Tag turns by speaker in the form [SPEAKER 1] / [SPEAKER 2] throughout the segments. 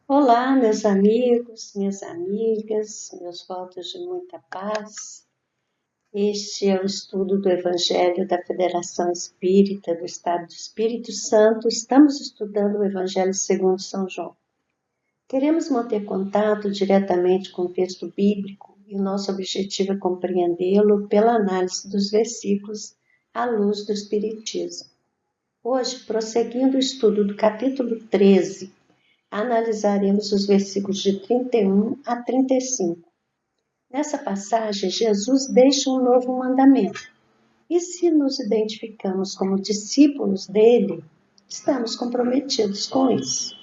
[SPEAKER 1] Olá, meus amigos, minhas amigas, meus votos de muita paz. Este é o estudo do Evangelho da Federação Espírita do Estado do Espírito Santo. Estamos estudando o Evangelho segundo São João. Queremos manter contato diretamente com o texto bíblico e o nosso objetivo é compreendê-lo pela análise dos versículos à luz do Espiritismo. Hoje, prosseguindo o estudo do capítulo 13, analisaremos os versículos de 31 a 35. Nessa passagem, Jesus deixa um novo mandamento. E se nos identificamos como discípulos dele, estamos comprometidos com isso.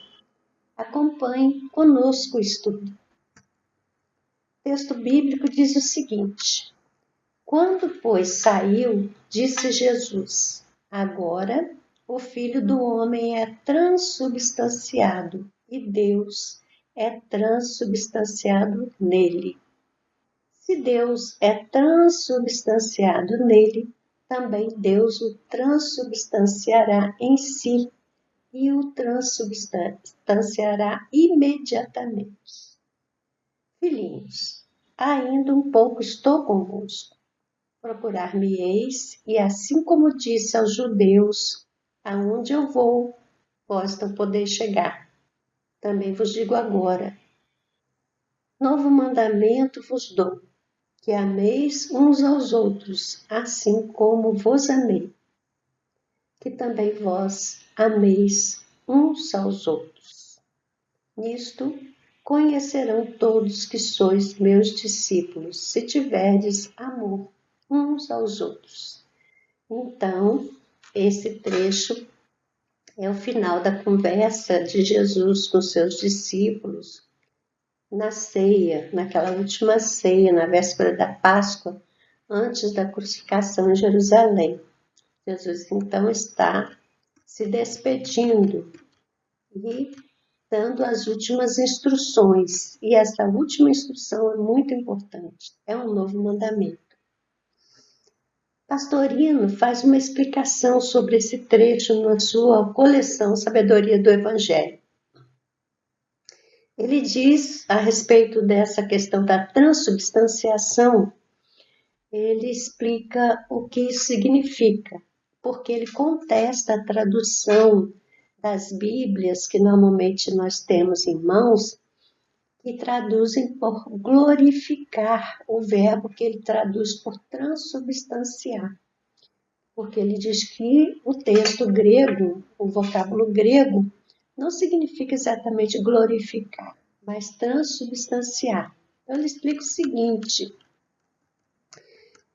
[SPEAKER 1] Acompanhe conosco o estudo. O texto bíblico diz o seguinte: Quando, pois, saiu, disse Jesus: Agora o Filho do Homem é transubstanciado e Deus é transubstanciado nele. Se Deus é transubstanciado nele, também Deus o transubstanciará em si e o transubstanciará imediatamente. Filhinhos, ainda um pouco estou convosco. Procurar-me-eis, e assim como disse aos judeus, aonde eu vou, vós não podeis chegar. Também vos digo agora, novo mandamento vos dou, que ameis uns aos outros, assim como vos amei, que também vós ameis uns aos outros. Nisto conhecerão todos que sois meus discípulos, se tiverdes amor uns aos outros. Então, esse trecho é o final da conversa de Jesus com seus discípulos na ceia, naquela última ceia, na véspera da Páscoa, antes da crucificação em Jerusalém. Jesus então está se despedindo e dando as últimas instruções. E essa última instrução é muito importante, é um novo mandamento. Pastorino faz uma explicação sobre esse trecho na sua coleção Sabedoria do Evangelho. Ele diz a respeito dessa questão da transubstanciação, ele explica o que isso significa, porque ele contesta a tradução das Bíblias que normalmente nós temos em mãos, que traduzem por glorificar, o verbo que ele traduz por transubstanciar. Porque ele diz que o texto grego, o vocábulo grego, não significa exatamente glorificar, mas transubstanciar. Então ele explica o seguinte,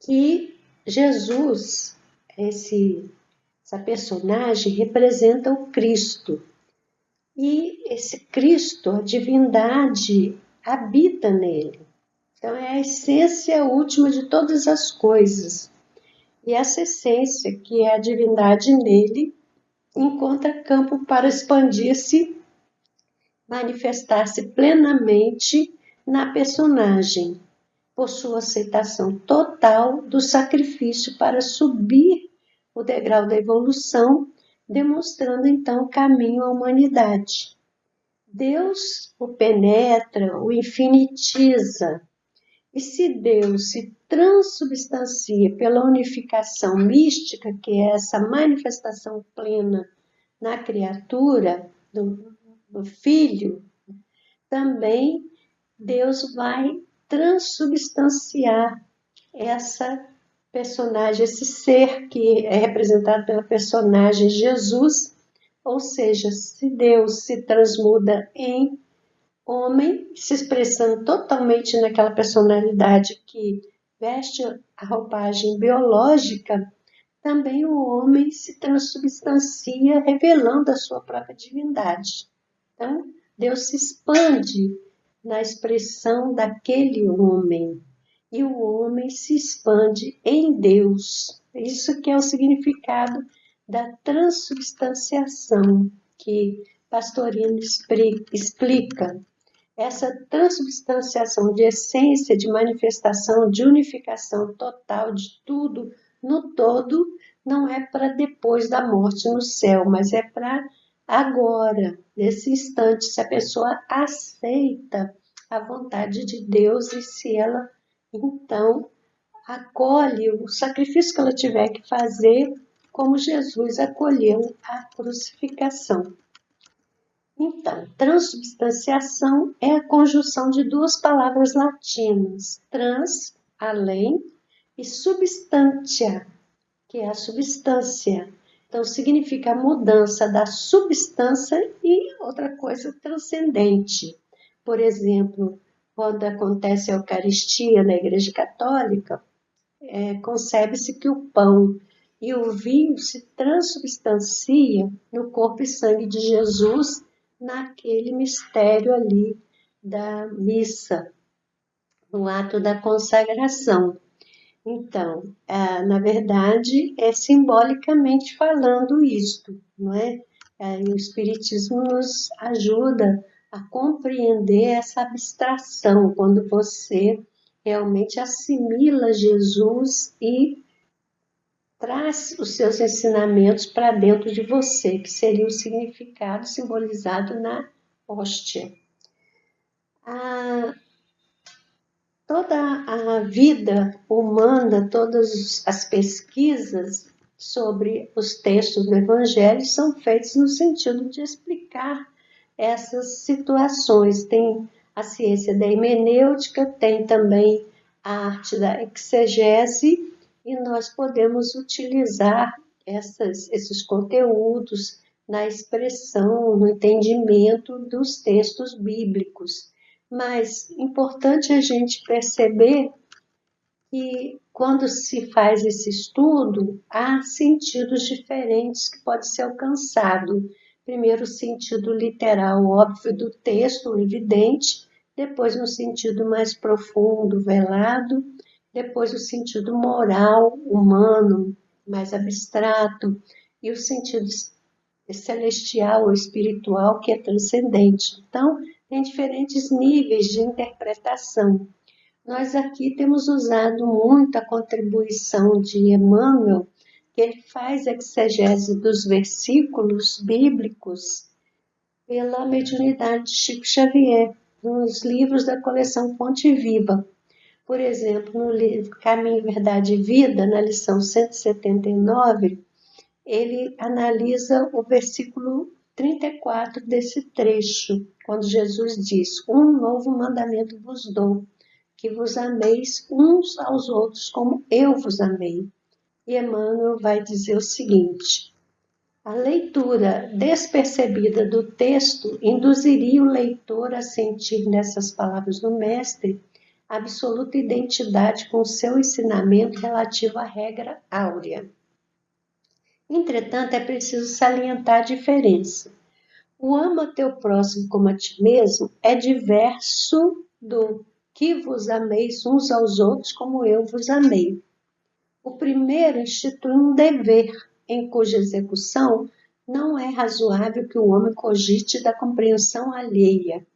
[SPEAKER 1] que Jesus, essa personagem, representa o Cristo. E esse Cristo, a divindade, habita nele. Então é a essência última de todas as coisas. E essa essência, que é a divindade nele, encontra campo para expandir-se, manifestar-se plenamente na personagem, por sua aceitação total do sacrifício para subir o degrau da evolução, demonstrando então o caminho à humanidade. Deus o penetra, o infinitiza, e se Deus se transubstancia pela unificação mística, que é essa manifestação plena na criatura, do Filho, também Deus vai transubstanciar essa personagem, esse ser que é representado pela personagem Jesus, ou seja, se Deus se transmuda em homem, se expressando totalmente naquela personalidade que veste a roupagem biológica, também o homem se transubstancia, revelando a sua própria divindade. Então, Deus se expande na expressão daquele homem, e o homem se expande em Deus. Isso que é o significado da transubstanciação, que Pastorino explica. Essa transubstanciação de essência, de manifestação, de unificação total de tudo no todo, não é para depois da morte no céu, mas é para agora, nesse instante, se a pessoa aceita a vontade de Deus e se ela, então, acolhe o sacrifício que ela tiver que fazer, como Jesus acolheu a crucificação. Então, transubstanciação é a conjunção de duas palavras latinas, trans, além, e substantia, que é a substância. Então, significa a mudança da substância e outra coisa transcendente. Por exemplo, quando acontece a Eucaristia na Igreja Católica, concebe-se que o pão e o vinho se transubstanciam no corpo e sangue de Jesus naquele mistério ali da missa, no ato da consagração. Então, na verdade, é simbolicamente falando isto, não é? O Espiritismo nos ajuda a compreender essa abstração, quando você realmente assimila Jesus e traz os seus ensinamentos para dentro de você, que seria o significado simbolizado na hóstia. Toda a vida humana, todas as pesquisas sobre os textos do Evangelho são feitas no sentido de explicar essas situações. Tem a ciência da hermenêutica, tem também a arte da exegese, e nós podemos utilizar esses conteúdos na expressão, no entendimento dos textos bíblicos. Mas importante a gente perceber que quando se faz esse estudo, há sentidos diferentes que pode ser alcançado. Primeiro, o sentido literal óbvio do texto, evidente, depois no sentido mais profundo, velado, depois o sentido moral, humano, mais abstrato, e o sentido celestial ou espiritual, que é transcendente. Então, tem diferentes níveis de interpretação. Nós aqui temos usado muito a contribuição de Emmanuel, que ele faz a exegese dos versículos bíblicos pela mediunidade de Chico Xavier, nos livros da coleção Fonte Viva. Por exemplo, no livro Caminho, Verdade e Vida, na lição 179, ele analisa o versículo 34 desse trecho, quando Jesus diz: um novo mandamento vos dou, que vos ameis uns aos outros como eu vos amei. E Emmanuel vai dizer o seguinte: a leitura despercebida do texto induziria o leitor a sentir nessas palavras do Mestre absoluta identidade com seu ensinamento relativo à regra áurea. Entretanto, é preciso salientar a diferença. O ama teu próximo como a ti mesmo é diverso do que vos ameis uns aos outros como eu vos amei. O primeiro institui um dever, em cuja execução não é razoável que o homem cogite da compreensão alheia.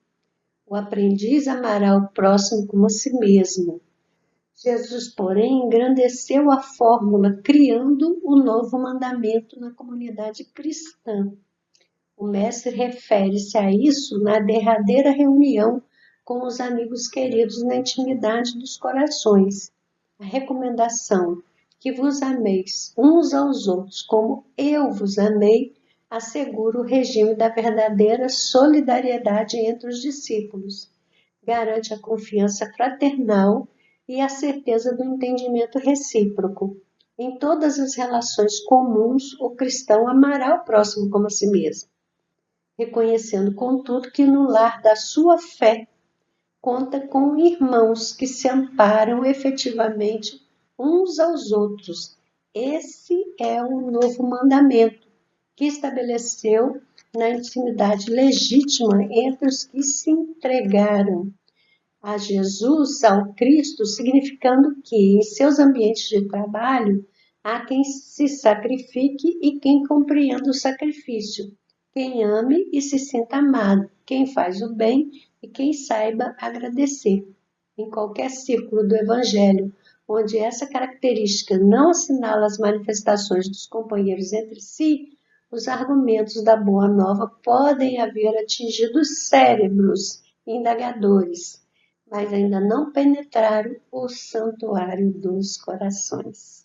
[SPEAKER 1] O aprendiz amará o próximo como a si mesmo. Jesus, porém, engrandeceu a fórmula, criando o novo mandamento na comunidade cristã. O mestre refere-se a isso na derradeira reunião com os amigos queridos na intimidade dos corações. A recomendação que vos ameis uns aos outros como eu vos amei assegura o regime da verdadeira solidariedade entre os discípulos. Garante a confiança fraternal e a certeza do entendimento recíproco. Em todas as relações comuns, o cristão amará o próximo como a si mesmo, reconhecendo, contudo, que no lar da sua fé conta com irmãos que se amparam efetivamente uns aos outros. Esse é o novo mandamento que estabeleceu na intimidade legítima entre os que se entregaram a Jesus, ao Cristo, significando que em seus ambientes de trabalho há quem se sacrifique e quem compreenda o sacrifício, quem ame e se sinta amado, quem faz o bem e quem saiba agradecer. Em qualquer círculo do Evangelho, onde essa característica não assinala as manifestações dos companheiros entre si, os argumentos da Boa Nova podem haver atingido os cérebros indagadores, mas ainda não penetraram o santuário dos corações.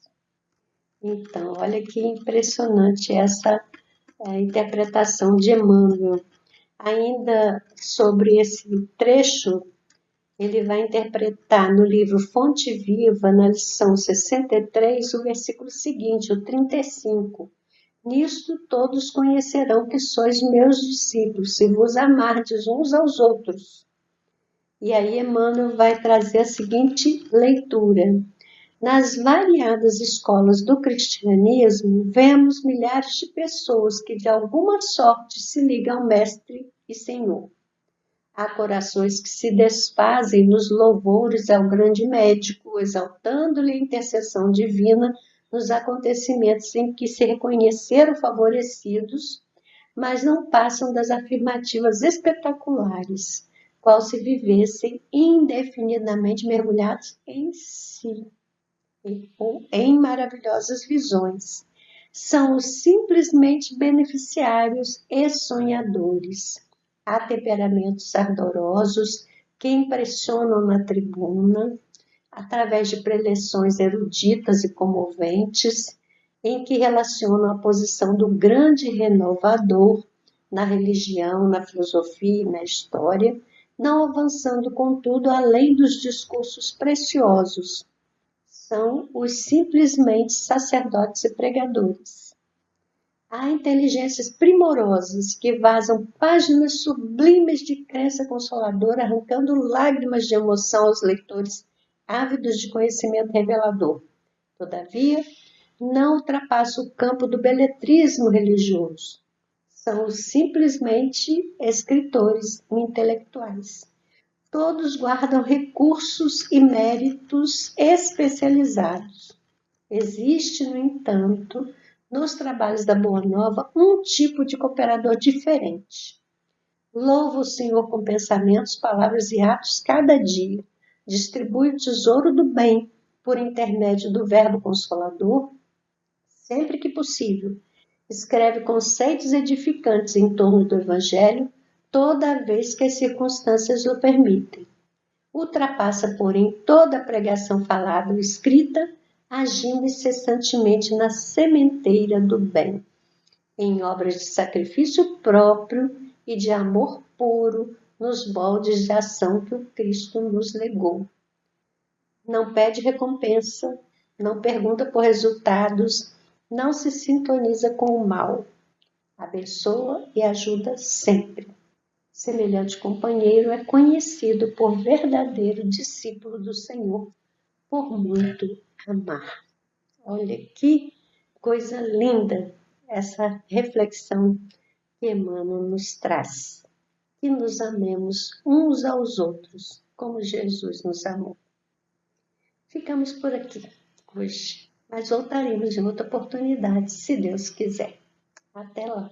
[SPEAKER 1] Então, olha que impressionante essa interpretação de Emmanuel. Ainda sobre esse trecho, ele vai interpretar no livro Fonte Viva, na lição 63, o versículo seguinte, o 35. Nisto todos conhecerão que sois meus discípulos, se vos amardes uns aos outros. E aí Emmanuel vai trazer a seguinte leitura. Nas variadas escolas do cristianismo, vemos milhares de pessoas que de alguma sorte se ligam ao Mestre e Senhor. Há corações que se desfazem nos louvores ao grande médico, exaltando-lhe a intercessão divina nos acontecimentos em que se reconheceram favorecidos, mas não passam das afirmativas espetaculares, qual se vivessem indefinidamente mergulhados em si ou em maravilhosas visões. São simplesmente beneficiários e sonhadores. Há temperamentos ardorosos que impressionam na tribuna, através de preleções eruditas e comoventes, em que relacionam a posição do grande renovador na religião, na filosofia e na história, não avançando, contudo, além dos discursos preciosos. São os simplesmente sacerdotes e pregadores. Há inteligências primorosas que vazam páginas sublimes de crença consoladora, arrancando lágrimas de emoção aos leitores ávidos de conhecimento revelador. Todavia, não ultrapassa o campo do beletrismo religioso. São simplesmente escritores intelectuais. Todos guardam recursos e méritos especializados. Existe, no entanto, nos trabalhos da Boa Nova, um tipo de cooperador diferente. Louva o Senhor com pensamentos, palavras e atos cada dia. Distribui o tesouro do bem por intermédio do Verbo Consolador, sempre que possível. Escreve conceitos edificantes em torno do Evangelho, toda vez que as circunstâncias o permitem. Ultrapassa, porém, toda a pregação falada ou escrita, agindo incessantemente na sementeira do bem, em obras de sacrifício próprio e de amor puro, nos moldes de ação que o Cristo nos legou. Não pede recompensa, não pergunta por resultados, não se sintoniza com o mal. Abençoa e ajuda sempre. Semelhante companheiro é conhecido por verdadeiro discípulo do Senhor, por muito amar. Olha que coisa linda essa reflexão que Emmanuel nos traz. Que nos amemos uns aos outros, como Jesus nos amou. Ficamos por aqui hoje, mas voltaremos em outra oportunidade, se Deus quiser. Até lá!